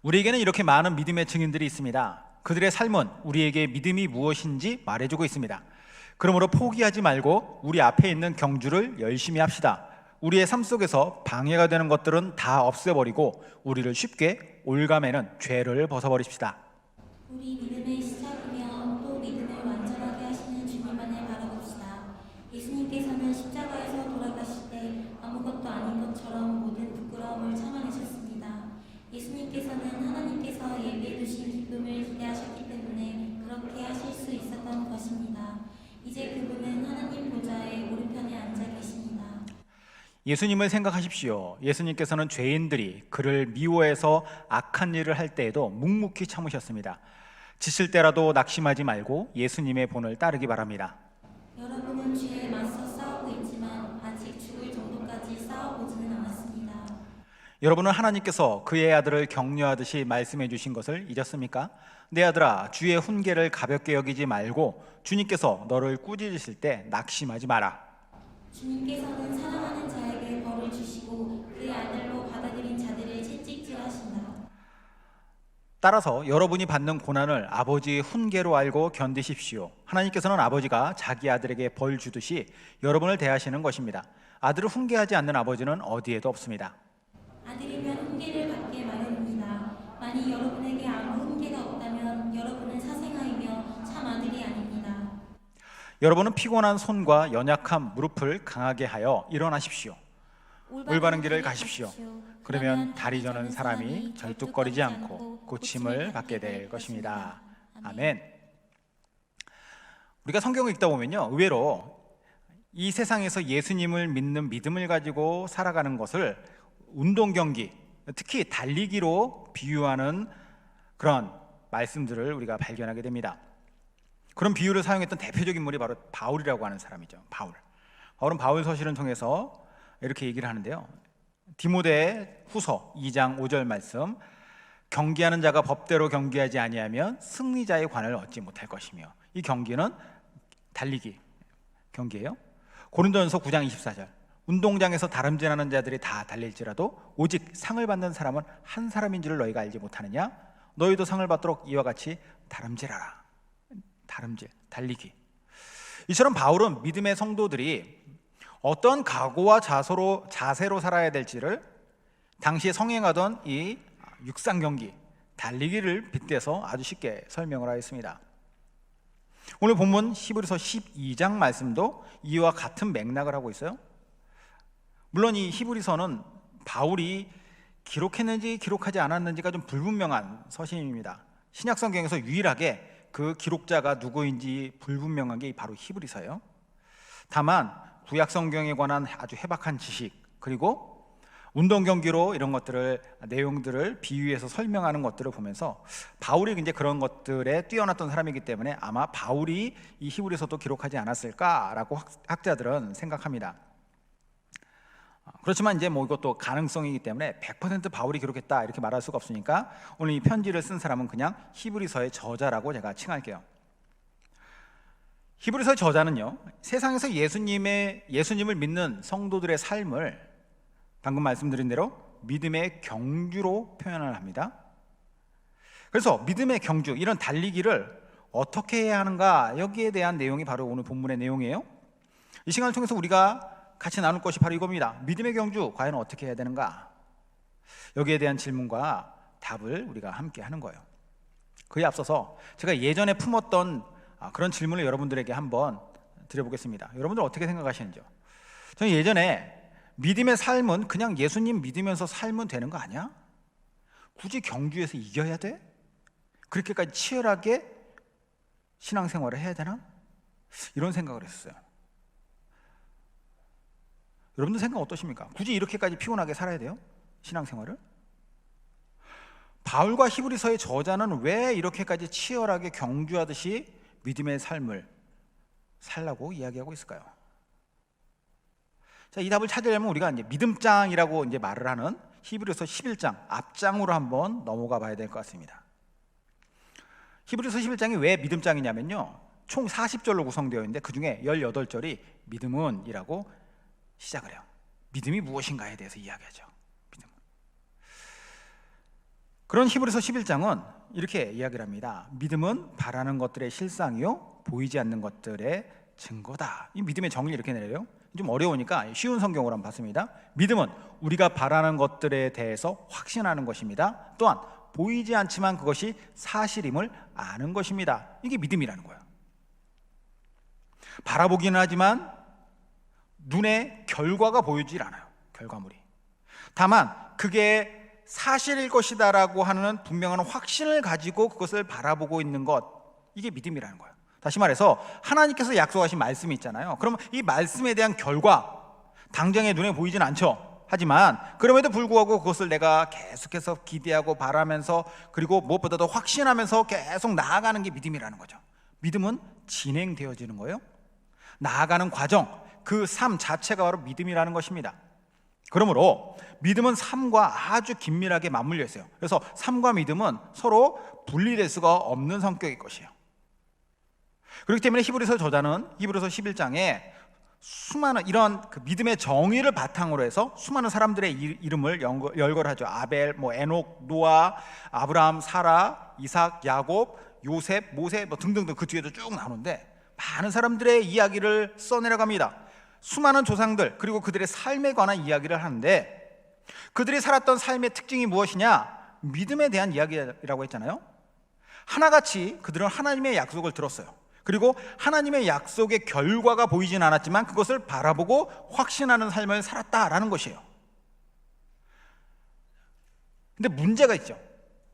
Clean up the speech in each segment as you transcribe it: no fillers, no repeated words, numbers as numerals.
우리에게는 이렇게 많은 믿음의 증인들이 있습니다. 그들의 삶은 우리에게 믿음이 무엇인지 말해주고 있습니다. 그러므로 포기하지 말고 우리 앞에 있는 경주를 열심히 합시다. 우리의 삶 속에서 방해가 되는 것들은 다 없애버리고 우리를 쉽게 올가매는 죄를 벗어버립시다. 우리 믿음의 시작이며 또 믿음을 완전하게 하시는 주님만을 바라봅시다. 예수님께서는 십자가에서 돌아가실 때 아무것도 아닌 것처럼 모든 부끄러움을 참아내셨습니다. 예수님께서는 하나님께서 예비해 두신 기쁨을 기대하셨기 때문에 그렇게 하실 수 있었던 것입니다. 이제 그분은 하나님 보좌의 오른편에 앉아 계십니다. 예수님을 생각하십시오. 예수님께서는 죄인들이 그를 미워해서 악한 일을 할 때에도 묵묵히 참으셨습니다. 지칠 때라도 낙심하지 말고 예수님의 본을 따르기 바랍니다. 여러분은 죄에 맞서 싸우고 있지만 아직 죽을 정도까지 싸워보지는 않았습니다. 여러분은 하나님께서 그의 아들을 격려하듯이 말씀해 주신 것을 잊었습니까? 내 아들아, 주의 훈계를 가볍게 여기지 말고 주님께서 너를 꾸짖으실 때 낙심하지 마라. 주님께서는 사랑하는 자에게 벌을 주시고 그의 아들로 받아들인 자들을 채찍질하신다. 따라서 여러분이 받는 고난을 아버지의 훈계로 알고 견디십시오. 하나님께서는 아버지가 자기 아들에게 벌 주듯이 여러분을 대하시는 것입니다. 아들을 훈계하지 않는 아버지는 어디에도 없습니다. 아들이면 훈계를 받게 마련입니다. 만일 여러분에게 아무 훈계가 없다면 여러분은 사생아이며 참 아들이 아닙니다. 여러분은 피곤한 손과 연약한 무릎을 강하게 하여 일어나십시오. 올바른 길을 가십시오. 그러면 다리 저는 사람이 절뚝거리지 않고 고침을 받게 될 것입니다. 아멘. 우리가 성경을 읽다 보면요, 의외로 이 세상에서 예수님을 믿는 믿음을 가지고 살아가는 것을 운동 경기, 특히 달리기로 비유하는 그런 말씀들을 우리가 발견하게 됩니다. 그런 비유를 사용했던 대표적인 인물이 바로 바울이라고 하는 사람이죠. 바울은 바울서실을 통해서 이렇게 얘기를 하는데요, 디모데 후서 2장 5절 말씀, 경기하는 자가 법대로 경기하지 아니하면 승리자의 관을 얻지 못할 것이며, 이 경기는 달리기 경기예요. 고린도전서 9장 24절, 운동장에서 다름질하는 자들이 다 달릴지라도 오직 상을 받는 사람은 한 사람인 줄을 너희가 알지 못하느냐? 너희도 상을 받도록 이와 같이 다름질하라. 달리기. 이처럼 바울은 믿음의 성도들이 어떤 각오와 자세로 살아야 될지를 당시에 성행하던 이 육상 경기, 달리기를 빗대서 아주 쉽게 설명을 하였습니다. 오늘 본문 히브리서 12장 말씀도 이와 같은 맥락을 하고 있어요. 물론 이 히브리서는 바울이 기록했는지 기록하지 않았는지가 좀 불분명한 서신입니다. 신약 성경에서 유일하게 그 기록자가 누구인지 불분명한 게 바로 히브리서예요. 다만 구약 성경에 관한 아주 해박한 지식, 그리고 운동 경기로 이런 내용들을 비유해서 설명하는 것들을 보면서 바울이 이제 그런 것들에 뛰어났던 사람이기 때문에 아마 바울이 이 히브리서도 기록하지 않았을까라고 학자들은 생각합니다. 그렇지만 이제 이것도 가능성이기 때문에 100% 바울이 기록했다 이렇게 말할 수가 없으니까 오늘 이 편지를 쓴 사람은 그냥 히브리서의 저자라고 제가 칭할게요. 히브리서의 저자는요, 세상에서 예수님을 믿는 성도들의 삶을 방금 말씀드린 대로 믿음의 경주로 표현을 합니다. 그래서 믿음의 경주, 이런 달리기를 어떻게 해야 하는가, 여기에 대한 내용이 바로 오늘 본문의 내용이에요. 이 시간을 통해서 우리가 같이 나눌 것이 바로 이겁니다. 믿음의 경주 과연 어떻게 해야 되는가? 여기에 대한 질문과 답을 우리가 함께 하는 거예요. 그에 앞서서 제가 예전에 품었던 그런 질문을 여러분들에게 한번 드려보겠습니다. 여러분들 어떻게 생각하시는지요? 저는 예전에 믿음의 삶은 그냥 예수님 믿으면서 살면 되는 거 아니야? 굳이 경주에서 이겨야 돼? 그렇게까지 치열하게 신앙생활을 해야 되나? 이런 생각을 했어요. 여러분들 생각 어떠십니까? 굳이 이렇게까지 피곤하게 살아야 돼요? 신앙생활을? 바울과 히브리서의 저자는 왜 이렇게까지 치열하게 경주하듯이 믿음의 삶을 살라고 이야기하고 있을까요? 자, 이 답을 찾으려면 우리가 이제 믿음장이라고 이제 말을 하는 히브리서 11장 앞장으로 한번 넘어가 봐야 될 것 같습니다. 히브리서 11장이 왜 믿음장이냐면요, 총 40절로 구성되어 있는데 그 중에 18절이 믿음은 이라고 시작을 해요. 믿음이 무엇인가에 대해서 이야기하죠. 믿음은. 그런 히브리서 11장은 이렇게 이야기를 합니다. 믿음은 바라는 것들의 실상이요 보이지 않는 것들의 증거다. 이 믿음의 정의를 이렇게 내려요. 좀 어려우니까 쉬운 성경으로 한번 봤습니다. 믿음은 우리가 바라는 것들에 대해서 확신하는 것입니다. 또한 보이지 않지만 그것이 사실임을 아는 것입니다. 이게 믿음이라는 거예요. 바라보기는 하지만 눈에 결과가 보이질 않아요. 결과물이. 다만 그게 사실일 것이다라고 하는 분명한 확신을 가지고 그것을 바라보고 있는 것, 이게 믿음이라는 거예요. 다시 말해서 하나님께서 약속하신 말씀이 있잖아요. 그럼 이 말씀에 대한 결과, 당장에 눈에 보이진 않죠. 하지만 그럼에도 불구하고 그것을 내가 계속해서 기대하고 바라면서, 그리고 무엇보다도 확신하면서 계속 나아가는 게 믿음이라는 거죠. 믿음은 진행되어지는 거예요. 나아가는 과정, 그 삶 자체가 바로 믿음이라는 것입니다. 그러므로 믿음은 삶과 아주 긴밀하게 맞물려 있어요. 그래서 삶과 믿음은 서로 분리될 수가 없는 성격일 것이에요. 그렇기 때문에 히브리서 저자는 히브리서 11장에 수많은 이런 그 믿음의 정의를 바탕으로 해서 수많은 사람들의 이름을 열거하죠. 아벨, 에녹, 노아, 아브라함, 사라, 이삭, 야곱, 요셉, 모세 등등등 그 뒤에도 쭉 나오는데 많은 사람들의 이야기를 써내려갑니다. 수많은 조상들, 그리고 그들의 삶에 관한 이야기를 하는데, 그들이 살았던 삶의 특징이 무엇이냐? 믿음에 대한 이야기라고 했잖아요. 하나같이 그들은 하나님의 약속을 들었어요. 그리고 하나님의 약속의 결과가 보이진 않았지만 그것을 바라보고 확신하는 삶을 살았다라는 것이에요. 근데 문제가 있죠.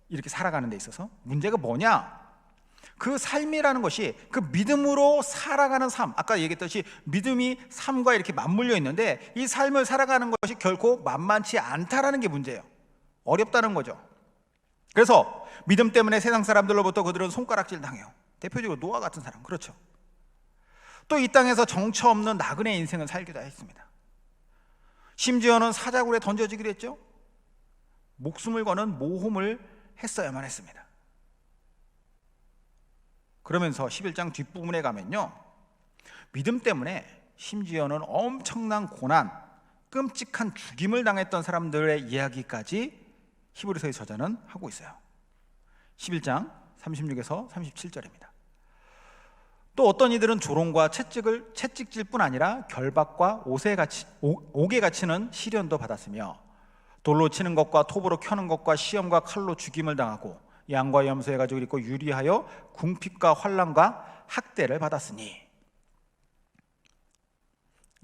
이렇게 살아가는 데 있어서 문제가 뭐냐? 그 삶이라는 것이 그 믿음으로 살아가는 삶, 아까 얘기했듯이 믿음이 삶과 이렇게 맞물려 있는데 이 삶을 살아가는 것이 결코 만만치 않다라는 게 문제예요. 어렵다는 거죠. 그래서 믿음 때문에 세상 사람들로부터 그들은 손가락질 당해요. 대표적으로 노아 같은 사람, 그렇죠. 또 이 땅에서 정처 없는 나그네 인생을 살기도 했습니다. 심지어는 사자굴에 던져지기로 했죠. 목숨을 거는 모험을 했어야만 했습니다. 그러면서 11장 뒷부분에 가면요, 믿음 때문에 심지어는 엄청난 고난, 끔찍한 죽임을 당했던 사람들의 이야기까지 히브리서의 저자는 하고 있어요. 11장 36에서 37절입니다. 또 어떤 이들은 조롱과 채찍질 뿐 아니라 결박과 옥에 갇히는 시련도 받았으며 돌로 치는 것과 톱으로 켜는 것과 시험과 칼로 죽임을 당하고 양과 염소의 가죽을 입고 유리하여 궁핍과 환난과 학대를 받았으니.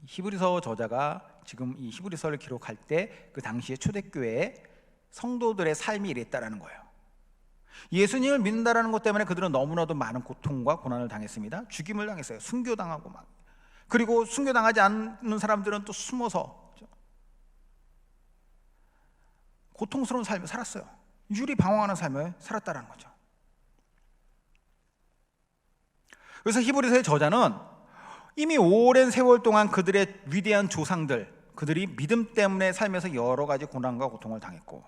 히브리서 저자가 지금 이 히브리서를 기록할 때 그 당시의 초대교회의 성도들의 삶이 이랬다라는 거예요. 예수님을 믿는다라는 것 때문에 그들은 너무나도 많은 고통과 고난을 당했습니다. 죽임을 당했어요. 순교당하고 막. 그리고 순교당하지 않는 사람들은 또 숨어서 고통스러운 삶을 살았어요. 유리방황하는 삶을 살았다는 거죠. 그래서 히브리서의 저자는 이미 오랜 세월 동안 그들의 위대한 조상들, 그들이 믿음 때문에 삶에서 여러 가지 고난과 고통을 당했고,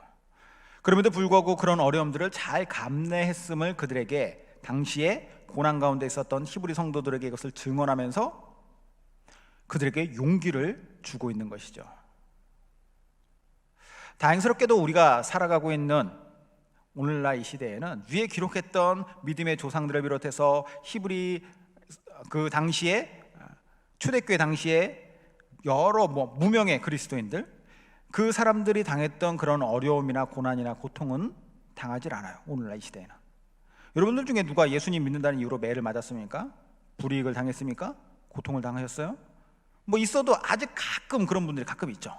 그럼에도 불구하고 그런 어려움들을 잘 감내했음을 그들에게, 당시에 고난 가운데 있었던 히브리 성도들에게 이것을 증언하면서 그들에게 용기를 주고 있는 것이죠. 다행스럽게도 우리가 살아가고 있는 오늘날 이 시대에는 위에 기록했던 믿음의 조상들을 비롯해서 히브리 그 당시에 초대교회 당시에 여러 무명의 그리스도인들, 그 사람들이 당했던 그런 어려움이나 고난이나 고통은 당하지 않아요. 오늘날 이 시대에는. 여러분들 중에 누가 예수님 믿는다는 이유로 매를 맞았습니까? 불이익을 당했습니까? 고통을 당하셨어요? 있어도 아직 가끔 그런 분들이 가끔 있죠.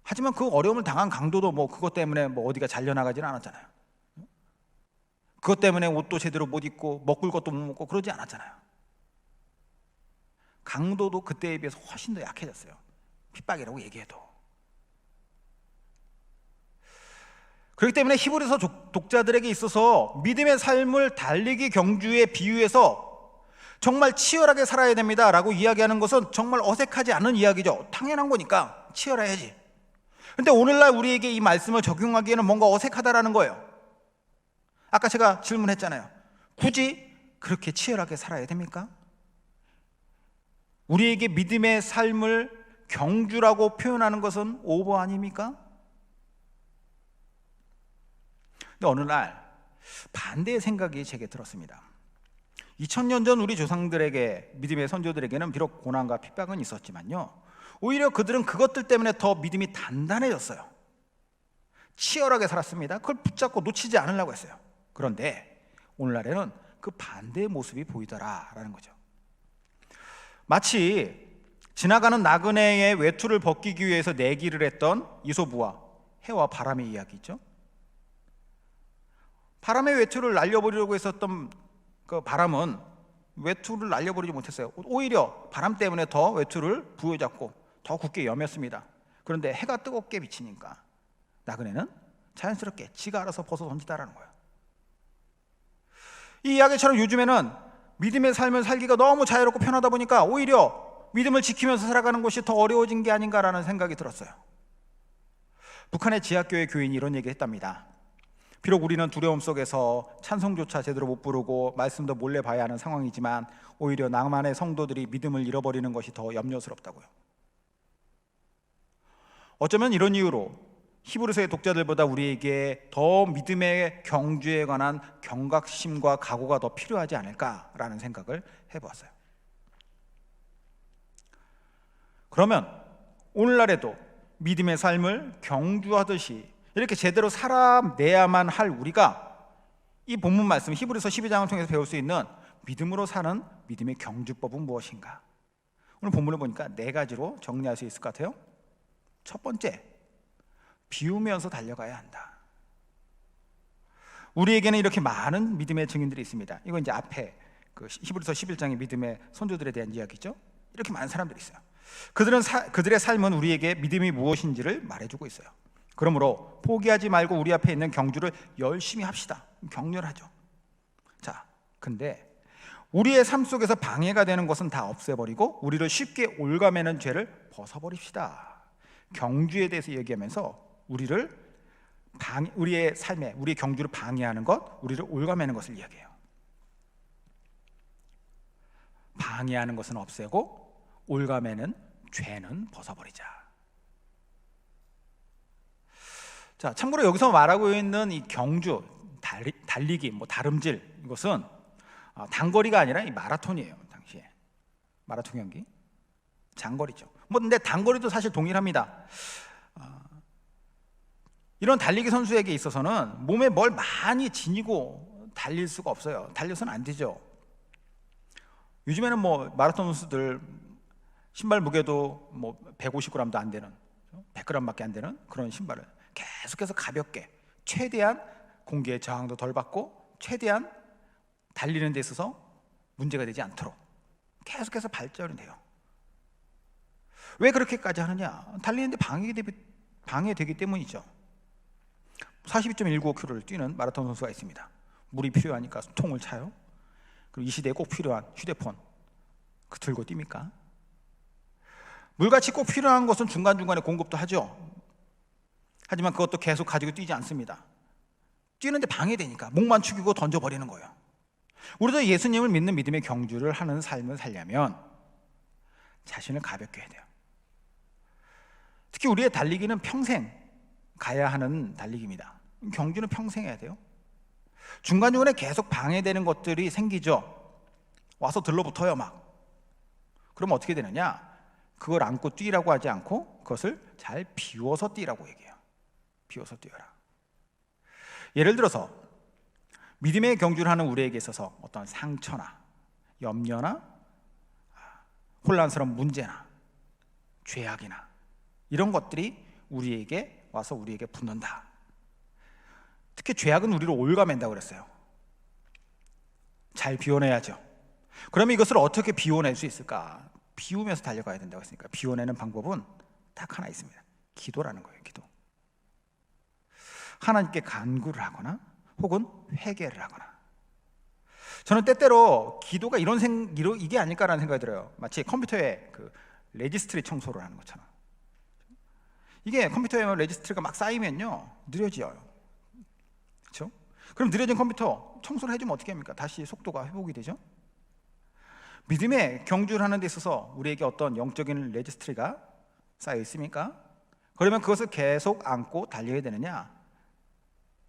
하지만 그 어려움을 당한 강도도 그것 때문에 어디가 잘려나가지는 않았잖아요. 그것 때문에 옷도 제대로 못 입고 먹을 것도 못 먹고 그러지 않았잖아요. 강도도 그때에 비해서 훨씬 더 약해졌어요. 핍박이라고 얘기해도. 그렇기 때문에 히브리서 독자들에게 있어서 믿음의 삶을 달리기 경주에 비유해서 정말 치열하게 살아야 됩니다 라고 이야기하는 것은 정말 어색하지 않은 이야기죠. 당연한 거니까 치열해야지. 근데 오늘날 우리에게 이 말씀을 적용하기에는 뭔가 어색하다라는 거예요. 아까 제가 질문했잖아요. 굳이 그렇게 치열하게 살아야 됩니까? 우리에게 믿음의 삶을 경주라고 표현하는 것은 오버 아닙니까? 근데 어느 날 반대의 생각이 제게 들었습니다. 2000년 전 우리 조상들에게, 믿음의 선조들에게는 비록 고난과 핍박은 있었지만요, 오히려 그들은 그것들 때문에 더 믿음이 단단해졌어요. 치열하게 살았습니다. 그걸 붙잡고 놓치지 않으려고 했어요. 그런데 오늘날에는 그 반대의 모습이 보이더라라는 거죠. 마치 지나가는 나그네의 외투를 벗기기 위해서 내기를 했던 이소부와 해와 바람의 이야기죠. 바람의 외투를 날려버리려고 했었던 그 바람은 외투를 날려버리지 못했어요. 오히려 바람 때문에 더 외투를 부여잡고 더 굳게 여몄습니다. 그런데 해가 뜨겁게 비치니까 나그네는 자연스럽게 지가 알아서 벗어 던지다라는 거예요. 이 이야기처럼 요즘에는 믿음의 삶을 살기가 너무 자유롭고 편하다 보니까 오히려 믿음을 지키면서 살아가는 것이 더 어려워진 게 아닌가라는 생각이 들었어요. 북한의 지하교회 교인이 이런 얘기를 했답니다. 비록 우리는 두려움 속에서 찬송조차 제대로 못 부르고 말씀도 몰래 봐야 하는 상황이지만 오히려 남한의 성도들이 믿음을 잃어버리는 것이 더 염려스럽다고요. 어쩌면 이런 이유로 히브리서의 독자들보다 우리에게 더 믿음의 경주에 관한 경각심과 각오가 더 필요하지 않을까라는 생각을 해보았어요. 그러면 오늘날에도 믿음의 삶을 경주하듯이 이렇게 제대로 살아내야만 할 우리가 이 본문 말씀 히브리서 12장을 통해서 배울 수 있는 믿음으로 사는 믿음의 경주법은 무엇인가? 오늘 본문을 보니까 4가지로 정리할 수 있을 것 같아요. 첫 번째, 비우면서 달려가야 한다. 우리에게는 이렇게 많은 믿음의 증인들이 있습니다. 이건 이제 앞에 그 히브리서 11장의 믿음의 선조들에 대한 이야기죠. 이렇게 많은 사람들이 있어요. 그들의 삶은 우리에게 믿음이 무엇인지를 말해주고 있어요. 그러므로 포기하지 말고 우리 앞에 있는 경주를 열심히 합시다. 격렬하죠. 자, 근데 우리의 삶 속에서 방해가 되는 것은 다 없애버리고 우리를 쉽게 올가매는 죄를 벗어버립시다. 경주에 대해서 얘기하면서 우리의 삶에, 우리의 경주를 방해하는 것, 우리를 올가매는 것을 이야기해요. 방해하는 것은 없애고 올가매는 죄는 벗어버리자. 자, 참고로 여기서 말하고 있는 이 경주, 달리기, 다름질, 이것은 단거리가 아니라 이 마라톤이에요. 당시에 마라톤 경기, 장거리죠. 근데 단거리도 사실 동일합니다. 이런 달리기 선수에게 있어서는 몸에 뭘 많이 지니고 달릴 수가 없어요. 달려서는 안 되죠. 요즘에는 마라톤 선수들 신발 무게도 150g도 안 되는, 100g밖에 안 되는 그런 신발을 계속해서 가볍게, 최대한 공기의 저항도 덜 받고 최대한 달리는 데 있어서 문제가 되지 않도록 계속해서 발전이 돼요. 왜 그렇게까지 하느냐? 달리는데 방해되기 때문이죠. 42.195km를 뛰는 마라톤 선수가 있습니다. 물이 필요하니까 통을 차요. 그리고 이 시대에 꼭 필요한 휴대폰 들고 뜁니까? 물같이 꼭 필요한 것은 중간중간에 공급도 하죠. 하지만 그것도 계속 가지고 뛰지 않습니다. 뛰는데 방해되니까 목만 축이고 던져버리는 거예요. 우리도 예수님을 믿는 믿음의 경주를 하는 삶을 살려면 자신을 가볍게 해야 돼요. 특히 우리의 달리기는 평생 가야 하는 달리기입니다. 경주는 평생 해야 돼요. 중간중간에 계속 방해되는 것들이 생기죠. 와서 들러붙어요 막. 그러면 어떻게 되느냐? 그걸 안고 뛰라고 하지 않고 그것을 잘 비워서 뛰라고 얘기해요. 비워서 뛰어라. 예를 들어서 믿음의 경주를 하는 우리에게 있어서 어떤 상처나 염려나 혼란스러운 문제나 죄악이나 이런 것들이 우리에게 와서 우리에게 붙는다. 특히 죄악은 우리를 올가맨다고 그랬어요. 잘 비워내야죠. 그러면 이것을 어떻게 비워낼 수 있을까? 비우면서 달려가야 된다고 했으니까 비워내는 방법은 딱 하나 있습니다. 기도라는 거예요. 기도. 하나님께 간구를 하거나 혹은 회개를 하거나. 저는 때때로 기도가 이게 아닐까라는 생각이 들어요. 마치 컴퓨터에 그 레지스트리 청소를 하는 것처럼. 이게 컴퓨터에 레지스트리가 막 쌓이면요 느려져요. 그렇죠? 그럼 느려진 컴퓨터 청소를 해주면 어떻게 합니까? 다시 속도가 회복이 되죠. 믿음의 경주를 하는 데 있어서 우리에게 어떤 영적인 레지스트리가 쌓여 있습니까? 그러면 그것을 계속 안고 달려야 되느냐?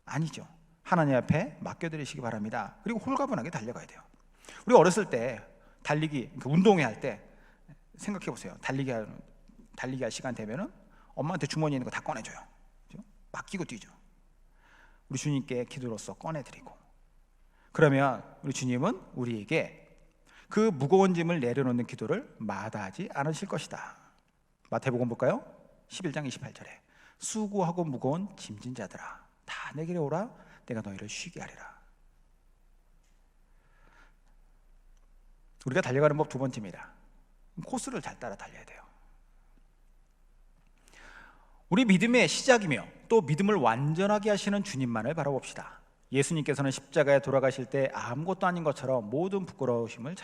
아니죠. 하나님 앞에 맡겨드리시기 바랍니다. 그리고 홀가분하게 달려가야 돼요. 우리 어렸을 때 달리기, 그러니까 운동회 할 때 생각해 보세요. 달리기 할 시간 되면은 엄마한테 주머니에 있는 거 다 꺼내줘요. 그죠? 맡기고 뛰죠. 우리 주님께 기도로서 꺼내드리고, 그러면 우리 주님은 우리에게 그 무거운 짐을 내려놓는 기도를 마다하지 않으실 것이다. 마태복음 볼까요? 11장 28절에 수고하고 무거운 짐진 자들아 다 내게로 오라 내가 너희를 쉬게 하리라. 우리가 달려가는 법 두 번째입니다. 코스를 잘 따라 달려야 돼요. 우리 믿음의 시작이며 또 믿음을 완전하게 하시는 주님만을 바라봅시다. 예수님께서는 십자가에 돌아가실 때 아무것도 아닌 것처럼 모든 부끄러우심을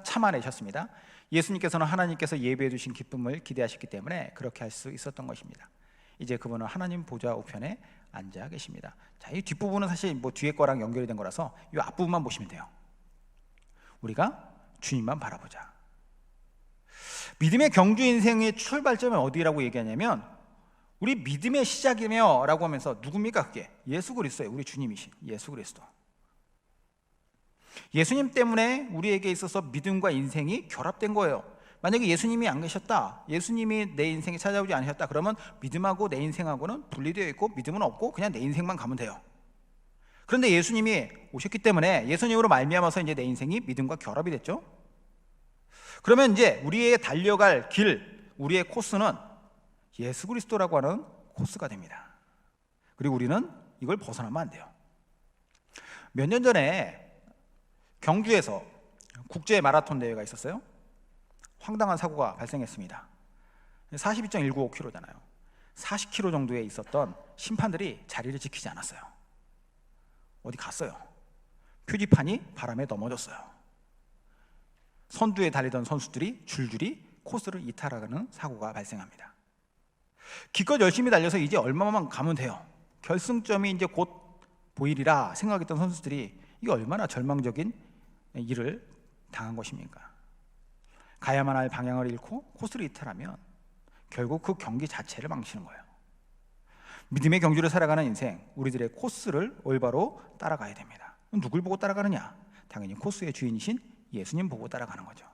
참아내셨습니다. 예수님께서는 하나님께서 예배해 주신 기쁨을 기대하셨기 때문에 그렇게 할 수 있었던 것입니다. 이제 그분은 하나님 보좌 우편에 앉아 계십니다. 자, 이 뒷부분은 사실 뒤에 거랑 연결이 된 거라서 이 앞부분만 보시면 돼요. 우리가 주님만 바라보자. 믿음의 경주 인생의 출발점은 어디라고 얘기하냐면 우리 믿음의 시작이며 라고 하면서 누굽니까? 그게 예수 그리스도예요. 우리 주님이신 예수 그리스도. 예수님 때문에 우리에게 있어서 믿음과 인생이 결합된 거예요. 만약에 예수님이 안 계셨다, 예수님이 내 인생에 찾아오지 않으셨다, 그러면 믿음하고 내 인생하고는 분리되어 있고 믿음은 없고 그냥 내 인생만 가면 돼요. 그런데 예수님이 오셨기 때문에 예수님으로 말미암아서 이제 내 인생이 믿음과 결합이 됐죠. 그러면 이제 우리의 달려갈 길, 우리의 코스는 예수 그리스도라고 하는 코스가 됩니다. 그리고 우리는 이걸 벗어나면 안 돼요. 몇 년 전에 경주에서 국제 마라톤 대회가 있었어요. 황당한 사고가 발생했습니다. 42.195km잖아요. 40km 정도에 있었던 심판들이 자리를 지키지 않았어요. 어디 갔어요. 표지판이 바람에 넘어졌어요. 선두에 달리던 선수들이 줄줄이 코스를 이탈하는 사고가 발생합니다. 기껏 열심히 달려서 이제 얼마만 가면 돼요. 결승점이 이제 곧 보이리라 생각했던 선수들이 이게 얼마나 절망적인 일을 당한 것입니까? 가야만 할 방향을 잃고 코스를 이탈하면 결국 그 경기 자체를 망치는 거예요. 믿음의 경주를 살아가는 인생, 우리들의 코스를 올바로 따라가야 됩니다. 누굴 보고 따라가느냐? 당연히 코스의 주인이신 예수님 보고 따라가는 거죠.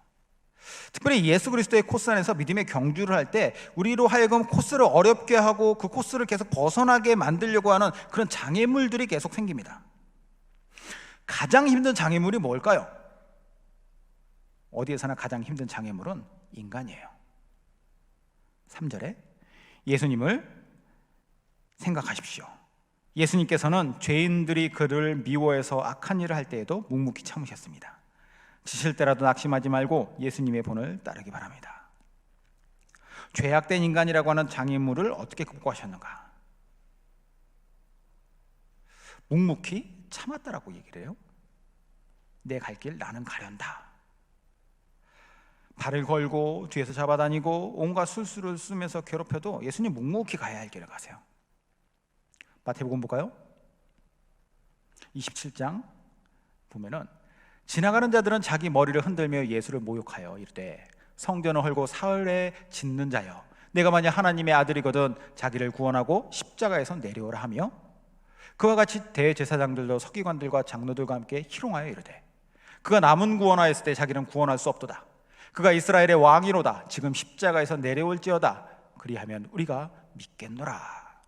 특별히 예수 그리스도의 코스 안에서 믿음의 경주를 할 때 우리로 하여금 코스를 어렵게 하고 그 코스를 계속 벗어나게 만들려고 하는 그런 장애물들이 계속 생깁니다. 가장 힘든 장애물이 뭘까요? 어디에서나 가장 힘든 장애물은 인간이에요. 3절에 예수님을 생각하십시오. 예수님께서는 죄인들이 그를 미워해서 악한 일을 할 때에도 묵묵히 참으셨습니다. 지칠 때라도 낙심하지 말고 예수님의 본을 따르기 바랍니다. 죄악된 인간이라고 하는 장애물을 어떻게 극복하셨는가? 묵묵히 참았다라고 얘기를 해요. 내 갈 길 나는 가련다. 발을 걸고 뒤에서 잡아다니고 온갖 술수를 쓰면서 괴롭혀도 예수님 묵묵히 가야 할 길을 가세요. 마태복음 볼까요? 27장 보면은 지나가는 자들은 자기 머리를 흔들며 예수를 모욕하여 이르되 성전을 헐고 사흘에 짓는 자여 내가 만약 하나님의 아들이거든 자기를 구원하고 십자가에서 내려오라 하며 그와 같이 대제사장들도 서기관들과 장로들과 함께 희롱하여 이르되 그가 남은 구원하였을 때 자기는 구원할 수 없도다. 그가 이스라엘의 왕이로다. 지금 십자가에서 내려올지어다. 그리하면 우리가 믿겠노라.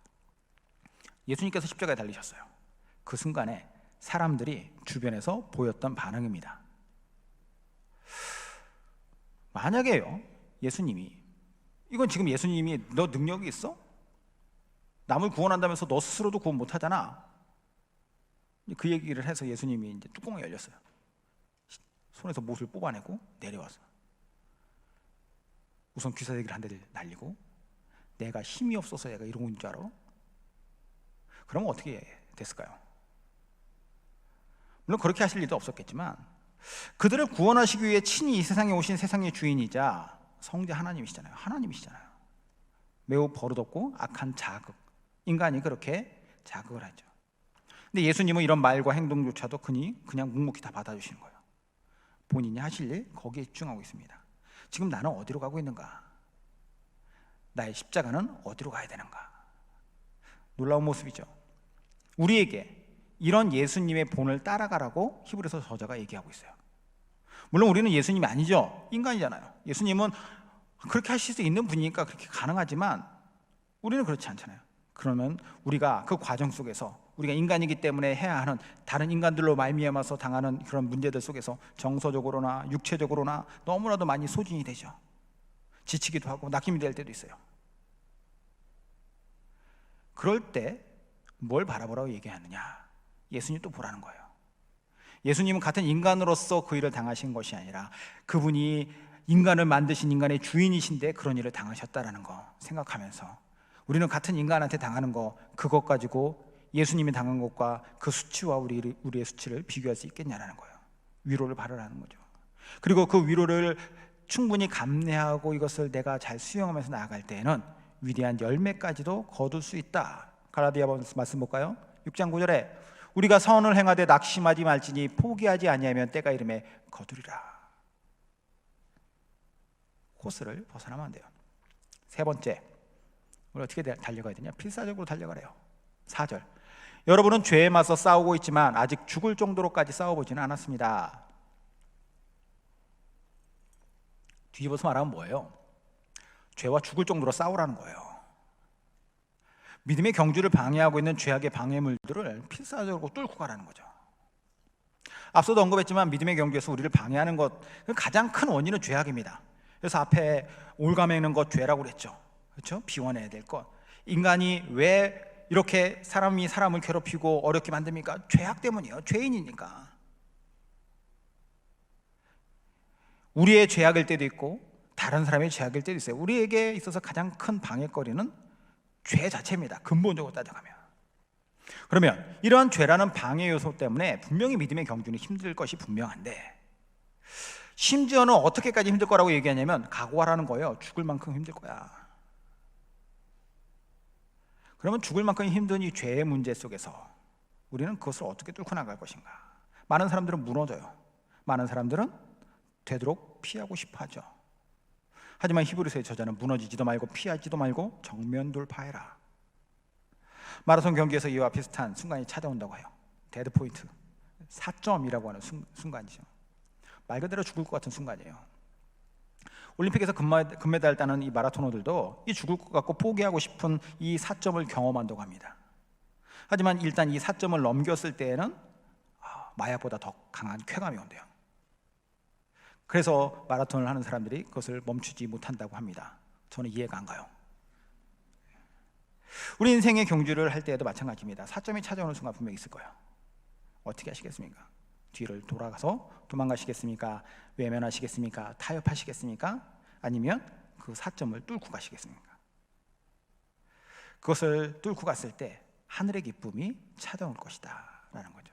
예수님께서 십자가에 달리셨어요. 그 순간에 사람들이 주변에서 보였던 반응입니다. 만약에요, 예수님이 이건 지금 예수님이 너 능력이 있어? 남을 구원한다면서 너 스스로도 구원 못하잖아. 그 얘기를 해서 예수님이 이제 뚜껑이 열렸어요. 손에서 못을 뽑아내고 내려와서 우선 귀사대기를 한 대를 날리고 내가 힘이 없어서 얘가 이러고 있는 줄 알아? 그러면 어떻게 됐을까요? 물론 그렇게 하실 일도 없었겠지만 그들을 구원하시기 위해 친히 이 세상에 오신 세상의 주인이자 성자 하나님이시잖아요. 하나님이시잖아요. 매우 버릇없고 악한 자극, 인간이 그렇게 자극을 하죠. 근데 예수님은 이런 말과 행동조차도 그냥 묵묵히 다 받아주시는 거예요. 본인이 하실 일 거기에 집중하고 있습니다. 지금 나는 어디로 가고 있는가? 나의 십자가는 어디로 가야 되는가? 놀라운 모습이죠. 우리에게 이런 예수님의 본을 따라가라고 히브리서 저자가 얘기하고 있어요. 물론 우리는 예수님이 아니죠. 인간이잖아요. 예수님은 그렇게 하실 수 있는 분이니까 그렇게 가능하지만 우리는 그렇지 않잖아요. 그러면 우리가 그 과정 속에서 우리가 인간이기 때문에 해야 하는 다른 인간들로 말미암아서 당하는 그런 문제들 속에서 정서적으로나 육체적으로나 너무나도 많이 소진이 되죠. 지치기도 하고 낙심이 될 때도 있어요. 그럴 때 뭘 바라보라고 얘기하느냐? 예수님 또 보라는 거예요. 예수님은 같은 인간으로서 그 일을 당하신 것이 아니라 그분이 인간을 만드신 인간의 주인이신데 그런 일을 당하셨다라는 거 생각하면서 우리는 같은 인간한테 당하는 거 그것 가지고 예수님이 당한 것과 그 수치와 우리의 수치를 비교할 수 있겠냐라는 거예요. 위로를 바라라는 거죠. 그리고 그 위로를 충분히 감내하고 이것을 내가 잘 수용하면서 나아갈 때에는 위대한 열매까지도 거둘 수 있다. 갈라디아 말씀 볼까요? 6장 9절에 우리가 선을 행하되 낙심하지 말지니 포기하지 아니하면 때가 이름에 거두리라. 코스를 벗어나면 안 돼요. 세 번째, 우리 어떻게 달려가야 되냐? 필사적으로 달려가래요. 4절, 여러분은 죄에 맞서 싸우고 있지만 아직 죽을 정도로까지 싸워보지는 않았습니다. 뒤집어서 말하면 뭐예요? 죄와 죽을 정도로 싸우라는 거예요. 믿음의 경주를 방해하고 있는 죄악의 방해물들을 필사적으로 뚫고 가라는 거죠. 앞서도 언급했지만 믿음의 경주에서 우리를 방해하는 것 가장 큰 원인은 죄악입니다. 그래서 앞에 올가매는 것 죄라고 그랬죠. 그렇죠? 비워내야 될 것. 인간이 왜 이렇게 사람이 사람을 괴롭히고 어렵게 만듭니까? 죄악 때문이에요. 죄인이니까. 우리의 죄악일 때도 있고 다른 사람의 죄악일 때도 있어요. 우리에게 있어서 가장 큰 방해거리는 죄 자체입니다. 근본적으로 따져가면. 그러면 이러한 죄라는 방해 요소 때문에 분명히 믿음의 경주는 힘들 것이 분명한데 심지어는 어떻게까지 힘들 거라고 얘기하냐면 각오하라는 거예요. 죽을 만큼 힘들 거야. 그러면 죽을 만큼 힘든 이 죄의 문제 속에서 우리는 그것을 어떻게 뚫고 나갈 것인가? 많은 사람들은 무너져요. 많은 사람들은 되도록 피하고 싶어 하죠. 하지만 히브리서의 저자는 무너지지도 말고 피하지도 말고 정면 돌파해라. 마라톤 경기에서 이와 비슷한 순간이 찾아온다고 해요. 데드 포인트, 4점이라고 하는 순간이죠. 말 그대로 죽을 것 같은 순간이에요. 올림픽에서 금메달 따는 이 마라토너들도 이 죽을 것 같고 포기하고 싶은 이 4점을 경험한다고 합니다. 하지만 일단 이 4점을 넘겼을 때에는 마약보다 더 강한 쾌감이 온대요. 그래서 마라톤을 하는 사람들이 그것을 멈추지 못한다고 합니다. 저는 이해가 안 가요. 우리 인생의 경주를 할 때에도 마찬가지입니다. 4점이 찾아오는 순간 분명히 있을 거예요. 어떻게 하시겠습니까? 뒤를 돌아가서 도망가시겠습니까? 외면하시겠습니까? 타협하시겠습니까? 아니면 그 4점을 뚫고 가시겠습니까? 그것을 뚫고 갔을 때 하늘의 기쁨이 찾아올 것이다 라는 거죠.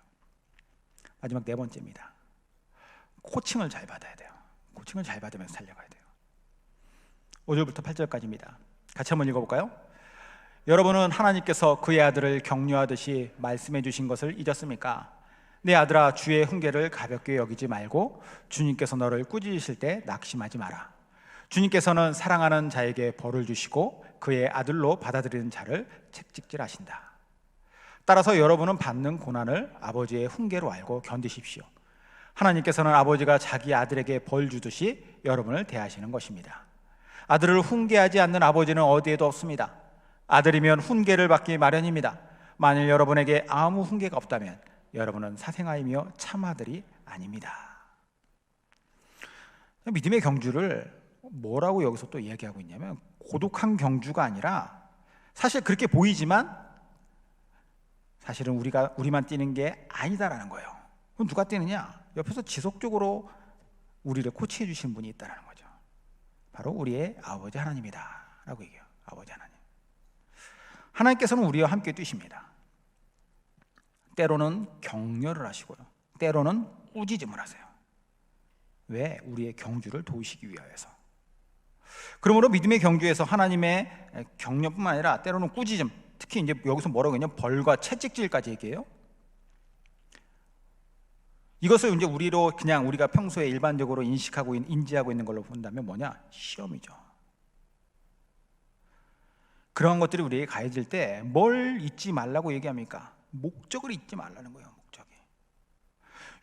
마지막 네 번째입니다. 코칭을 잘 받아야 돼요. 코칭을 잘 받으면서 살려가야 돼요. 5절부터 8절까지입니다. 같이 한번 읽어볼까요? 여러분은 하나님께서 그의 아들을 격려하듯이 말씀해 주신 것을 잊었습니까? 내 아들아, 주의 훈계를 가볍게 여기지 말고 주님께서 너를 꾸짖으실 때 낙심하지 마라. 주님께서는 사랑하는 자에게 벌을 주시고 그의 아들로 받아들이는 자를 책찍질하신다. 따라서 여러분은 받는 고난을 아버지의 훈계로 알고 견디십시오. 하나님께서는 아버지가 자기 아들에게 벌 주듯이 여러분을 대하시는 것입니다. 아들을 훈계하지 않는 아버지는 어디에도 없습니다. 아들이면 훈계를 받기 마련입니다. 만일 여러분에게 아무 훈계가 없다면 여러분은 사생아이며 참아들이 아닙니다. 믿음의 경주를 뭐라고 여기서 또 이야기하고 있냐면 고독한 경주가 아니라 사실 그렇게 보이지만 사실은 우리만 뛰는 게 아니다라는 거예요. 그럼 누가 뛰느냐? 옆에서 지속적으로 우리를 코치해 주신 분이 있다는 거죠. 바로 우리의 아버지 하나님이다 라고 얘기해요. 아버지 하나님. 하나님께서는 우리와 함께 뛰십니다. 때로는 격려를 하시고요, 때로는 꾸짖음을 하세요. 왜? 우리의 경주를 도우시기 위하여서. 그러므로 믿음의 경주에서 하나님의 격려뿐만 아니라 때로는 꾸짖음, 특히 이제 여기서 뭐라고 했냐, 벌과 채찍질까지 얘기해요. 이것을 이제 우리가 평소에 일반적으로 인지하고 있는 걸로 본다면 뭐냐? 시험이죠. 그런 것들이 우리에게 가해질 때 뭘 잊지 말라고 얘기합니까? 목적을 잊지 말라는 거예요. 목적이.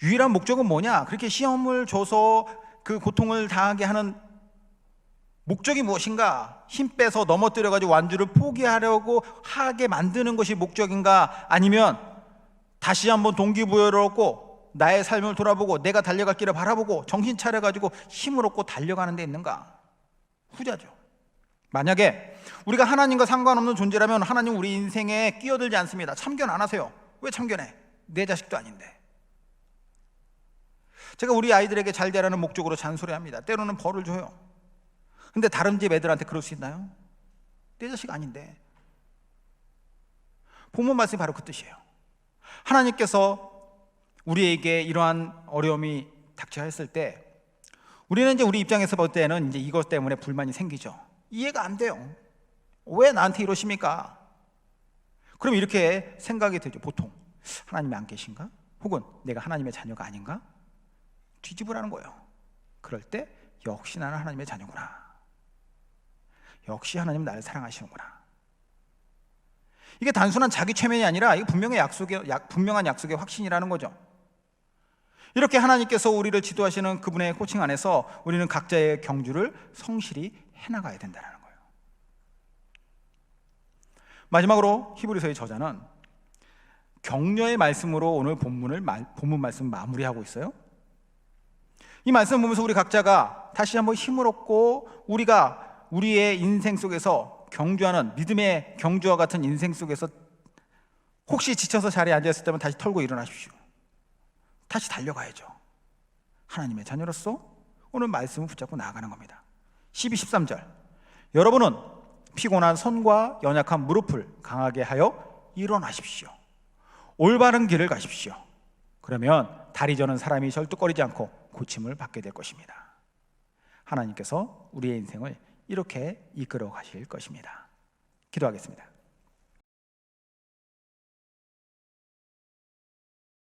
유일한 목적은 뭐냐? 그렇게 시험을 줘서 그 고통을 당하게 하는 목적이 무엇인가? 힘 빼서 넘어뜨려가지고 완주를 포기하려고 하게 만드는 것이 목적인가? 아니면 다시 한번 동기부여를 얻고 나의 삶을 돌아보고 내가 달려갈 길을 바라보고 정신 차려가지고 힘을 얻고 달려가는 데 있는가? 후자죠. 만약에 우리가 하나님과 상관없는 존재라면 하나님 우리 인생에 끼어들지 않습니다. 참견 안 하세요. 왜 참견해? 내 자식도 아닌데. 제가 우리 아이들에게 잘 되라는 목적으로 잔소리합니다. 때로는 벌을 줘요. 근데 다른 집 애들한테 그럴 수 있나요? 내 자식 아닌데. 본문 말씀이 바로 그 뜻이에요. 하나님께서 우리에게 이러한 어려움이 닥쳐했을 때 우리는 이제 우리 입장에서 볼 때는 이제 이것 때문에 불만이 생기죠. 이해가 안 돼요. 왜 나한테 이러십니까? 그럼 이렇게 생각이 되죠. 보통 하나님이 안 계신가? 혹은 내가 하나님의 자녀가 아닌가? 뒤집으라는 거예요. 그럴 때 역시 나는 하나님의 자녀구나. 역시 하나님은 나를 사랑하시는구나. 이게 단순한 자기 최면이 아니라 이게 분명한 약속의 확신이라는 거죠. 이렇게 하나님께서 우리를 지도하시는 그분의 코칭 안에서 우리는 각자의 경주를 성실히 해나가야 된다는 거예요. 마지막으로 히브리서의 저자는 격려의 말씀으로 오늘 본문 말씀을 마무리하고 있어요. 이 말씀을 보면서 우리 각자가 다시 한번 힘을 얻고 우리가 우리의 인생 속에서 경주하는 믿음의 경주와 같은 인생 속에서 혹시 지쳐서 자리에 앉아있을 때면 다시 털고 일어나십시오. 다시 달려가야죠. 하나님의 자녀로서 오늘 말씀을 붙잡고 나아가는 겁니다. 12, 13절 여러분은 피곤한 손과 연약한 무릎을 강하게 하여 일어나십시오. 올바른 길을 가십시오. 그러면 다리 저는 사람이 절뚝거리지 않고 고침을 받게 될 것입니다. 하나님께서 우리의 인생을 이렇게 이끌어 가실 것입니다. 기도하겠습니다.